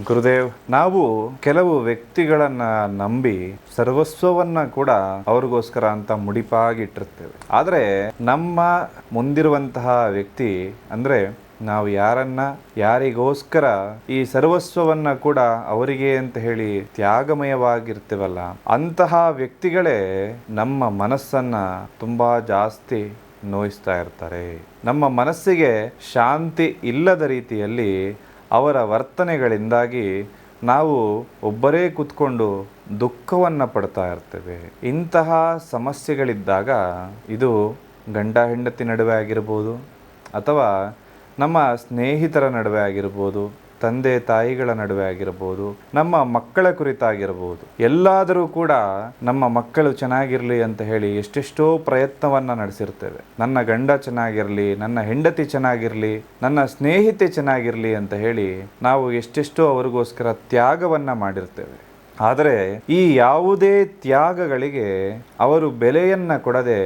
ಗುರುದೇವ್, ನಾವು ಕೆಲವು ವ್ಯಕ್ತಿಗಳನ್ನ ನಂಬಿ ಸರ್ವಸ್ವವನ್ನ ಕೂಡ ಅವ್ರಿಗೋಸ್ಕರ ಅಂತ ಮುಡಿಪಾಗಿಟ್ಟಿರ್ತೇವೆ. ಆದರೆ ನಮ್ಮ ಮುಂದಿರುವಂತಹ ವ್ಯಕ್ತಿ ಅಂದ್ರೆ ನಾವು ಯಾರಿಗೋಸ್ಕರ ಈ ಸರ್ವಸ್ವವನ್ನ ಕೂಡ ಅವರಿಗೆ ಅಂತ ಹೇಳಿ ತ್ಯಾಗಮಯವಾಗಿರ್ತೇವಲ್ಲ, ಅಂತಹ ವ್ಯಕ್ತಿಗಳೇ ನಮ್ಮ ಮನಸ್ಸನ್ನ ತುಂಬಾ ಜಾಸ್ತಿ ನೋಯಿಸ್ತಾ ಇರ್ತಾರೆ. ನಮ್ಮ ಮನಸ್ಸಿಗೆ ಶಾಂತಿ ಇಲ್ಲದ ರೀತಿಯಲ್ಲಿ ಅವರ ವರ್ತನೆಗಳಿಂದಾಗಿ ನಾವು ಒಬ್ಬರೇ ಕೂತ್ಕೊಂಡು ದುಃಖವನ್ನು ಪಡ್ತಾ ಇರ್ತೇವೆ. ಇಂತಹ ಸಮಸ್ಯೆಗಳಿದ್ದಾಗ ಇದು ಗಂಡ ಹೆಂಡತಿ ನಡುವೆ ಆಗಿರ್ಬೋದು, ಅಥವಾ ನಮ್ಮ ಸ್ನೇಹಿತರ ನಡುವೆ ಆಗಿರ್ಬೋದು, ತಂದೆ ತಾಯಿಗಳ ನಡುವೆ ಆಗಿರ್ಬೋದು, ನಮ್ಮ ಮಕ್ಕಳ ಕುರಿತಾಗಿರ್ಬೋದು, ಎಲ್ಲಾದರೂ ಕೂಡ ನಮ್ಮ ಮಕ್ಕಳು ಚೆನ್ನಾಗಿರಲಿ ಅಂತ ಹೇಳಿ ಎಷ್ಟೆಷ್ಟೋ ಪ್ರಯತ್ನವನ್ನು ನಡೆಸಿರ್ತೇವೆ. ನನ್ನ ಗಂಡ ಚೆನ್ನಾಗಿರಲಿ, ನನ್ನ ಹೆಂಡತಿ ಚೆನ್ನಾಗಿರಲಿ, ನನ್ನ ಸ್ನೇಹಿತೆ ಚೆನ್ನಾಗಿರಲಿ ಅಂತ ಹೇಳಿ ನಾವು ಎಷ್ಟೆಷ್ಟೋ ಅವರಿಗೋಸ್ಕರ ತ್ಯಾಗವನ್ನು ಮಾಡಿರ್ತೇವೆ. ಆದರೆ ಈ ಯಾವುದೇ ತ್ಯಾಗಗಳಿಗೆ ಅವರು ಬೆಲೆಯನ್ನು ಕೊಡದೆ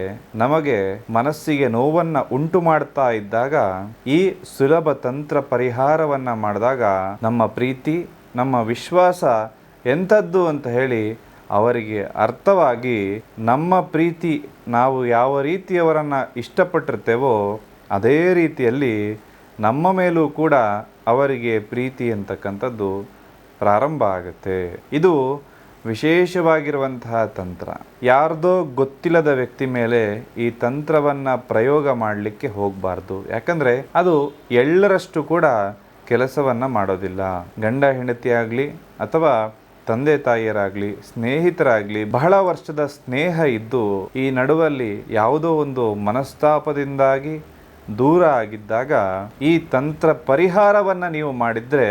ನಮಗೆ ಮನಸ್ಸಿಗೆ ನೋವನ್ನು ಉಂಟು ಮಾಡ್ತಾ ಇದ್ದಾಗ, ಈ ಸುಲಭ ತಂತ್ರ ಪರಿಹಾರವನ್ನು ಮಾಡಿದಾಗ ನಮ್ಮ ಪ್ರೀತಿ, ನಮ್ಮ ವಿಶ್ವಾಸ ಎಂಥದ್ದು ಅಂತ ಹೇಳಿ ಅವರಿಗೆ ಅರ್ಥವಾಗಿ, ನಮ್ಮ ಪ್ರೀತಿ ನಾವು ಯಾವ ರೀತಿಯವರನ್ನು ಇಷ್ಟಪಟ್ಟಿರ್ತೇವೋ ಅದೇ ರೀತಿಯಲ್ಲಿ ನಮ್ಮ ಮೇಲೂ ಕೂಡ ಅವರಿಗೆ ಪ್ರೀತಿ ಅಂತಕ್ಕಂಥದ್ದು ಪ್ರಾರಂಭ ಆಗುತ್ತೆ. ಇದು ವಿಶೇಷವಾಗಿರುವಂತಹ ತಂತ್ರ. ಯಾರ್ದೋ ಗೊತ್ತಿಲ್ಲದ ವ್ಯಕ್ತಿ ಮೇಲೆ ಈ ತಂತ್ರವನ್ನು ಪ್ರಯೋಗ ಮಾಡಲಿಕ್ಕೆ ಹೋಗಬಾರ್ದು. ಯಾಕಂದರೆ ಅದು ಎಳ್ಳರಷ್ಟು ಕೂಡ ಕೆಲಸವನ್ನು ಮಾಡೋದಿಲ್ಲ. ಗಂಡ ಹೆಂಡತಿ ಆಗಲಿ ಅಥವಾ ತಂದೆ ತಾಯಿಯರಾಗಲಿ, ಸ್ನೇಹಿತರಾಗಲಿ, ಬಹಳ ವರ್ಷದ ಸ್ನೇಹ ಇದ್ದು ಈ ನಡುವಲ್ಲಿ ಯಾವುದೋ ಒಂದು ಮನಸ್ತಾಪದಿಂದಾಗಿ ದೂರ ಆಗಿದ್ದಾಗ ಈ ತಂತ್ರ ಪರಿಹಾರವನ್ನು ನೀವು ಮಾಡಿದರೆ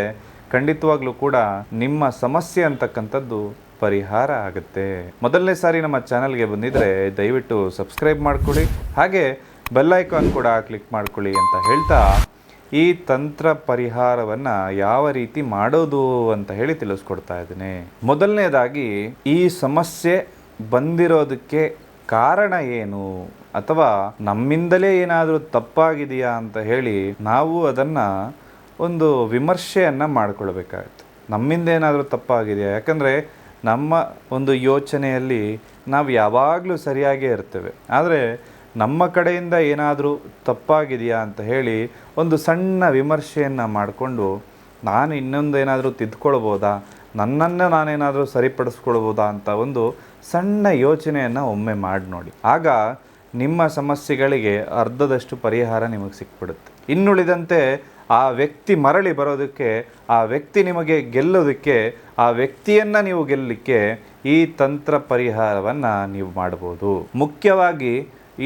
ಖಂಡಿತವಾಗ್ಲೂ ಕೂಡ ನಿಮ್ಮ ಸಮಸ್ಯೆ ಅಂತಕ್ಕಂಥದ್ದು ಪರಿಹಾರ ಆಗುತ್ತೆ. ಮೊದಲನೇ ಸಾರಿ ನಮ್ಮ ಚಾನಲ್ಗೆ ಬಂದಿದ್ರೆ ದಯವಿಟ್ಟು ಸಬ್ಸ್ಕ್ರೈಬ್ ಮಾಡ್ಕೊಳ್ಳಿ, ಹಾಗೆ ಬೆಲ್ ಐಕಾನ್ ಕೂಡ ಕ್ಲಿಕ್ ಮಾಡ್ಕೊಳ್ಳಿ ಅಂತ ಹೇಳ್ತಾ ಈ ತಂತ್ರ ಪರಿಹಾರವನ್ನು ಯಾವ ರೀತಿ ಮಾಡೋದು ಅಂತ ಹೇಳಿ ತಿಳಿಸ್ಕೊಡ್ತಾ ಇದ್ದೀನಿ. ಮೊದಲನೇದಾಗಿ, ಈ ಸಮಸ್ಯೆ ಬಂದಿರೋದಕ್ಕೆ ಕಾರಣ ಏನು, ಅಥವಾ ನಮ್ಮಿಂದಲೇ ಏನಾದರೂ ತಪ್ಪಾಗಿದೆಯಾ ಅಂತ ಹೇಳಿ ನಾವು ಅದನ್ನು ಒಂದು ವಿಮರ್ಶೆಯನ್ನು ಮಾಡಿಕೊಳ್ಬೇಕಾಗತ್ತೆ. ನಮ್ಮಿಂದ ಏನಾದರೂ ತಪ್ಪಾಗಿದೆಯಾ? ಯಾಕಂದರೆ ನಮ್ಮ ಒಂದು ಯೋಚನೆಯಲ್ಲಿ ನಾವು ಯಾವಾಗಲೂ ಸರಿಯಾಗೇ ಇರ್ತೇವೆ. ಆದರೆ ನಮ್ಮ ಕಡೆಯಿಂದ ಏನಾದರೂ ತಪ್ಪಾಗಿದೆಯಾ ಅಂತ ಹೇಳಿ ಒಂದು ಸಣ್ಣ ವಿಮರ್ಶೆಯನ್ನು ಮಾಡಿಕೊಂಡು ನಾನು ಇನ್ನೊಂದು ಏನಾದರೂ ತಿದ್ಕೊಳ್ಬೋದಾ, ನನ್ನನ್ನು ನಾನೇನಾದರೂ ಸರಿಪಡಿಸ್ಕೊಳ್ಬೋದಾ ಅಂತ ಒಂದು ಸಣ್ಣ ಯೋಚನೆಯನ್ನು ಒಮ್ಮೆ ಮಾಡಿ ನೋಡಿ. ಆಗ ನಿಮ್ಮ ಸಮಸ್ಯೆಗಳಿಗೆ ಅರ್ಧದಷ್ಟು ಪರಿಹಾರ ನಿಮಗೆ ಸಿಕ್ಬಿಡುತ್ತೆ. ಇನ್ನುಳಿದಂತೆ ಆ ವ್ಯಕ್ತಿ ಮರಳಿ ಬರೋದಕ್ಕೆ, ಆ ವ್ಯಕ್ತಿ ನಿಮಗೆ ಗೆಲ್ಲೋದಕ್ಕೆ, ಆ ವ್ಯಕ್ತಿಯನ್ನು ನೀವು ಗೆಲ್ಲಲಿಕ್ಕೆ ಈ ತಂತ್ರ ಪರಿಹಾರವನ್ನು ನೀವು ಮಾಡ್ಬೋದು. ಮುಖ್ಯವಾಗಿ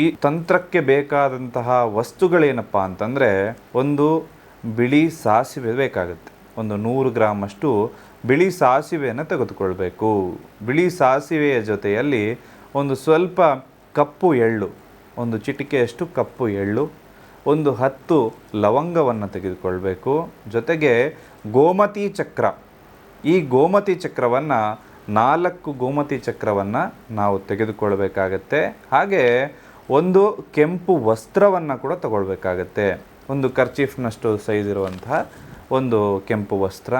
ಈ ತಂತ್ರಕ್ಕೆ ಬೇಕಾದಂತಹ ವಸ್ತುಗಳೇನಪ್ಪ ಅಂತಂದರೆ, ಒಂದು ಬಿಳಿ ಸಾಸಿವೆ ಬೇಕಾಗುತ್ತೆ. ಒಂದು 100 ಗ್ರಾಮ್ ಅಷ್ಟು ಬಿಳಿ ಸಾಸಿವೆಯನ್ನು ತೆಗೆದುಕೊಳ್ಬೇಕು. ಬಿಳಿ ಸಾಸಿವೆಯ ಜೊತೆಯಲ್ಲಿ ಒಂದು ಸ್ವಲ್ಪ ಕಪ್ಪು ಎಳ್ಳು, ಒಂದು ಚಿಟಿಕೆಯಷ್ಟು ಕಪ್ಪು ಎಳ್ಳು, ಒಂದು 10 ಲವಂಗವನ್ನು ತೆಗೆದುಕೊಳ್ಬೇಕು. ಜೊತೆಗೆ ಗೋಮತಿ ಚಕ್ರ, ಈ ಗೋಮತಿ ಚಕ್ರವನ್ನು 4 ಗೋಮತಿ ಚಕ್ರವನ್ನು ನಾವು ತೆಗೆದುಕೊಳ್ಬೇಕಾಗತ್ತೆ. ಹಾಗೆ ಒಂದು ಕೆಂಪು ವಸ್ತ್ರವನ್ನು ಕೂಡ ತಗೊಳ್ಬೇಕಾಗತ್ತೆ. ಒಂದು ಕರ್ಚೀಫ್ನಷ್ಟು ಸೈಜ್ ಇರುವಂತಹ ಒಂದು ಕೆಂಪು ವಸ್ತ್ರ.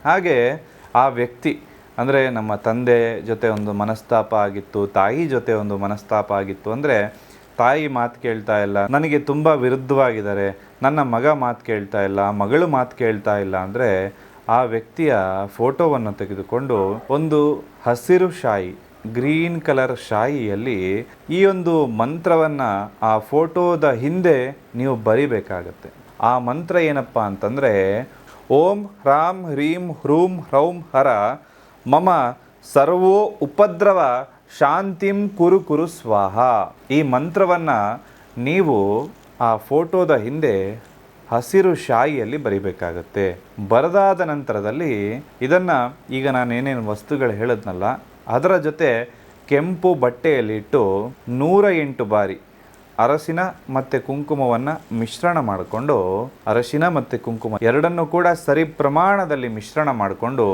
ಹಾಗೆ ಆ ವ್ಯಕ್ತಿ ಅಂದರೆ ನಮ್ಮ ತಂದೆ ಜೊತೆ ಒಂದು ಮನಸ್ತಾಪ ಆಗಿತ್ತು, ತಾಯಿ ಜೊತೆ ಒಂದು ಮನಸ್ತಾಪ ಆಗಿತ್ತು ಅಂದರೆ, ತಾಯಿ ಮಾತು ಕೇಳ್ತಾ ಇಲ್ಲ, ನನಗೆ ತುಂಬ ವಿರುದ್ಧವಾಗಿದ್ದಾರೆ, ನನ್ನ ಮಗ ಮಾತು ಕೇಳ್ತಾ ಇಲ್ಲ, ಮಗಳು ಮಾತು ಕೇಳ್ತಾ ಇಲ್ಲ ಅಂದರೆ, ಆ ವ್ಯಕ್ತಿಯ ಫೋಟೋವನ್ನು ತೆಗೆದುಕೊಂಡು ಒಂದು ಹಸಿರು ಶಾಯಿ, ಗ್ರೀನ್ ಕಲರ್ ಶಾಯಿಯಲ್ಲಿ ಈ ಒಂದು ಮಂತ್ರವನ್ನು ಆ ಫೋಟೋದ ಹಿಂದೆ ನೀವು ಬರಿಬೇಕಾಗತ್ತೆ. ಆ ಮಂತ್ರ ಏನಪ್ಪ ಅಂತಂದರೆ, ಓಂ ಹ್ರಾಂ ಹ್ರೀಂ ಹ್ರೂಂ ಹ್ರೌಂ ಹರ ಮಮ ಸರ್ವೋ ಉಪದ್ರವ ಶಾಂತಿಂ ಕುರು ಕುರು ಸ್ವಾಹ. ಈ ಮಂತ್ರವನ್ನು ನೀವು ಆ ಫೋಟೋದ ಹಿಂದೆ ಹಸಿರು ಶಾಯಿಯಲ್ಲಿ ಬರಿಬೇಕಾಗತ್ತೆ. ಬರೆದಾದ ನಂತರದಲ್ಲಿ ಇದನ್ನು, ಈಗ ನಾನು ಏನೇನು ವಸ್ತುಗಳು ಹೇಳಿದ್ನಲ್ಲ ಅದರ ಜೊತೆ ಕೆಂಪು ಬಟ್ಟೆಯಲ್ಲಿ ಇಟ್ಟು 108 ಬಾರಿ ಅರಸಿನ ಮತ್ತು ಕುಂಕುಮವನ್ನು ಮಿಶ್ರಣ ಮಾಡಿಕೊಂಡು, ಅರಸಿನ ಮತ್ತು ಕುಂಕುಮ ಎರಡನ್ನೂ ಕೂಡ ಸರಿ ಪ್ರಮಾಣದಲ್ಲಿ ಮಿಶ್ರಣ ಮಾಡಿಕೊಂಡು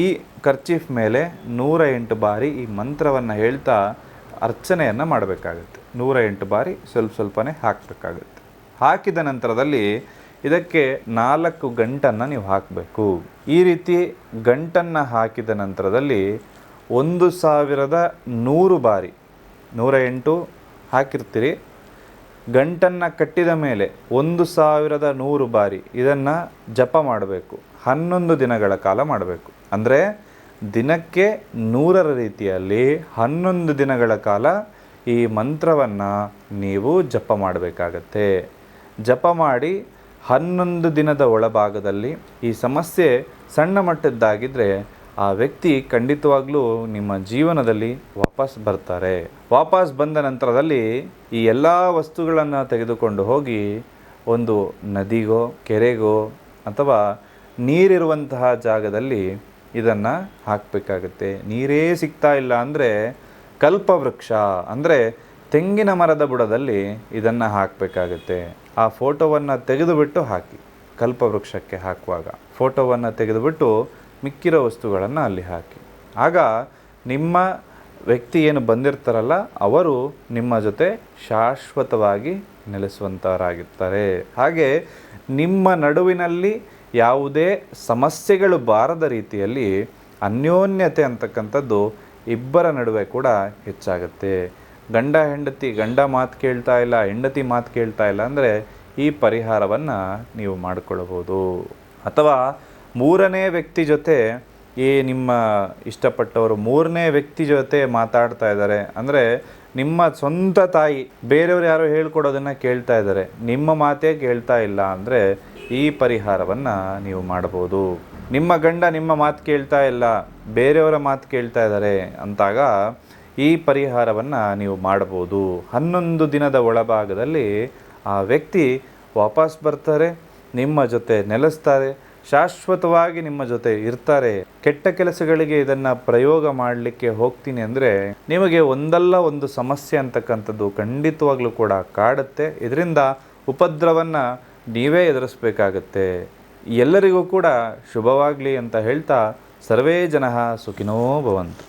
ಈ ಕರ್ಚೀಫ್ ಮೇಲೆ 108 ಬಾರಿ ಈ ಮಂತ್ರವನ್ನು ಹೇಳ್ತಾ ಅರ್ಚನೆಯನ್ನು ಮಾಡಬೇಕಾಗುತ್ತೆ. 108 ಬಾರಿ ಸ್ವಲ್ಪ ಸ್ವಲ್ಪನೇ ಹಾಕಬೇಕಾಗುತ್ತೆ. ಹಾಕಿದ ನಂತರದಲ್ಲಿ ಇದಕ್ಕೆ 4 ಗಂಟನ್ನು ನೀವು ಹಾಕಬೇಕು. ಈ ರೀತಿ ಗಂಟನ್ನು ಹಾಕಿದ ನಂತರದಲ್ಲಿ 1100 ಬಾರಿ, 108 ಹಾಕಿರ್ತೀರಿ, ಗಂಟನ್ನು ಕಟ್ಟಿದ ಮೇಲೆ 1100 ಬಾರಿ ಇದನ್ನು ಜಪ ಮಾಡಬೇಕು. 11 ದಿನಗಳ ಕಾಲ ಮಾಡಬೇಕು. ಅಂದರೆ ದಿನಕ್ಕೆ 100ರ ರೀತಿಯಲ್ಲಿ 11 ದಿನಗಳ ಕಾಲ ಈ ಮಂತ್ರವನ್ನು ನೀವು ಜಪ ಮಾಡಬೇಕಾಗತ್ತೆ. ಜಪ ಮಾಡಿ 11 ದಿನದ ಒಳಭಾಗದಲ್ಲಿ ಈ ಸಮಸ್ಯೆ ಸಣ್ಣ ಮಟ್ಟದ್ದಾಗಿದ್ದರೆ ಆ ವ್ಯಕ್ತಿ ಖಂಡಿತವಾಗ್ಲೂ ನಿಮ್ಮ ಜೀವನದಲ್ಲಿ ವಾಪಸ್ ಬರ್ತಾರೆ. ವಾಪಸ್ ಬಂದ ನಂತರದಲ್ಲಿ ಈ ಎಲ್ಲ ವಸ್ತುಗಳನ್ನು ತೆಗೆದುಕೊಂಡು ಹೋಗಿ ಒಂದು ನದಿಗೋ ಕೆರೆಗೋ ಅಥವಾ ನೀರಿರುವಂತಹ ಜಾಗದಲ್ಲಿ ಇದನ್ನು ಹಾಕಬೇಕಾಗತ್ತೆ. ನೀರೇ ಸಿಗ್ತಾ ಇಲ್ಲ ಅಂದರೆ ಕಲ್ಪವೃಕ್ಷ ಅಂದರೆ ತೆಂಗಿನ ಮರದ ಬುಡದಲ್ಲಿ ಇದನ್ನು ಹಾಕಬೇಕಾಗತ್ತೆ. ಆ ಫೋಟೋವನ್ನು ತೆಗೆದುಬಿಟ್ಟು ಹಾಕಿ. ಕಲ್ಪವೃಕ್ಷಕ್ಕೆ ಹಾಕುವಾಗ ಫೋಟೋವನ್ನು ತೆಗೆದುಬಿಟ್ಟು ಮಿಕ್ಕಿರೋ ವಸ್ತುಗಳನ್ನು ಅಲ್ಲಿ ಹಾಕಿ. ಆಗ ನಿಮ್ಮ ವ್ಯಕ್ತಿ ಏನು ಬಂದಿರ್ತಾರಲ್ಲ ಅವರು ನಿಮ್ಮ ಜೊತೆ ಶಾಶ್ವತವಾಗಿ ನೆಲೆಸುವಂಥವರಾಗಿರ್ತಾರೆ. ಹಾಗೆ ನಿಮ್ಮ ನಡುವಿನಲ್ಲಿ ಯಾವುದೇ ಸಮಸ್ಯೆಗಳು ಬಾರದ ರೀತಿಯಲ್ಲಿ ಅನ್ಯೋನ್ಯತೆ ಅಂತಕ್ಕಂಥದ್ದು ಇಬ್ಬರ ನಡುವೆ ಕೂಡ ಹೆಚ್ಚಾಗುತ್ತೆ. ಗಂಡ ಹೆಂಡತಿ, ಗಂಡ ಮಾತು ಕೇಳ್ತಾ ಇಲ್ಲ, ಹೆಂಡತಿ ಮಾತು ಕೇಳ್ತಾ ಇಲ್ಲ ಅಂದರೆ ಈ ಪರಿಹಾರವನ್ನು ನೀವು ಮಾಡಿಕೊಳ್ಳಬಹುದು. ಅಥವಾ 3ನೇ ವ್ಯಕ್ತಿ ಜೊತೆ ನಿಮ್ಮ ಇಷ್ಟಪಟ್ಟವರು 3ನೇ ವ್ಯಕ್ತಿ ಜೊತೆ ಮಾತಾಡ್ತಾ ಇದ್ದಾರೆ ಅಂದರೆ ನಿಮ್ಮ ಸ್ವಂತ ತಾಯಿ ಬೇರೆಯವರು ಯಾರೋ ಹೇಳ್ಕೊಡೋದನ್ನು ಕೇಳ್ತಾ ಇದ್ದಾರೆ, ನಿಮ್ಮ ಮಾತೇ ಕೇಳ್ತಾ ಇಲ್ಲ ಅಂದರೆ ಈ ಪರಿಹಾರವನ್ನು ನೀವು ಮಾಡ್ಬೋದು. ನಿಮ್ಮ ಗಂಡ ನಿಮ್ಮ ಮಾತು ಕೇಳ್ತಾ ಇಲ್ಲ, ಬೇರೆಯವರ ಮಾತು ಕೇಳ್ತಾ ಇದ್ದಾರೆ ಅಂತಾಗ ಈ ಪರಿಹಾರವನ್ನು ನೀವು ಮಾಡ್ಬೋದು. 11 ದಿನದ ಒಳಭಾಗದಲ್ಲಿ ಆ ವ್ಯಕ್ತಿ ವಾಪಸ್ ಬರ್ತಾರೆ, ನಿಮ್ಮ ಜೊತೆ ನೆಲೆಸ್ತಾರೆ, ಶಾಶ್ವತವಾಗಿ ನಿಮ್ಮ ಜೊತೆ ಇರ್ತಾರೆ. ಕೆಟ್ಟ ಕೆಲಸಗಳಿಗೆ ಇದನ್ನು ಪ್ರಯೋಗ ಮಾಡಲಿಕ್ಕೆ ಹೋಗ್ತೀನಿ ಅಂದರೆ ನಿಮಗೆ ಒಂದಲ್ಲ ಒಂದು ಸಮಸ್ಯೆ ಅಂತಕ್ಕಂಥದ್ದು ಖಂಡಿತವಾಗ್ಲೂ ಕೂಡ ಕಾಡುತ್ತೆ. ಇದರಿಂದ ಉಪದ್ರವನ್ನು ನೀವೇ ಎದುರಿಸಬೇಕಾಗತ್ತೆ. ಎಲ್ಲರಿಗೂ ಕೂಡ ಶುಭವಾಗಲಿ ಅಂತ ಹೇಳ್ತಾ ಸರ್ವೇ ಜನಃ ಸುಖಿನೋ ಭವಂತು.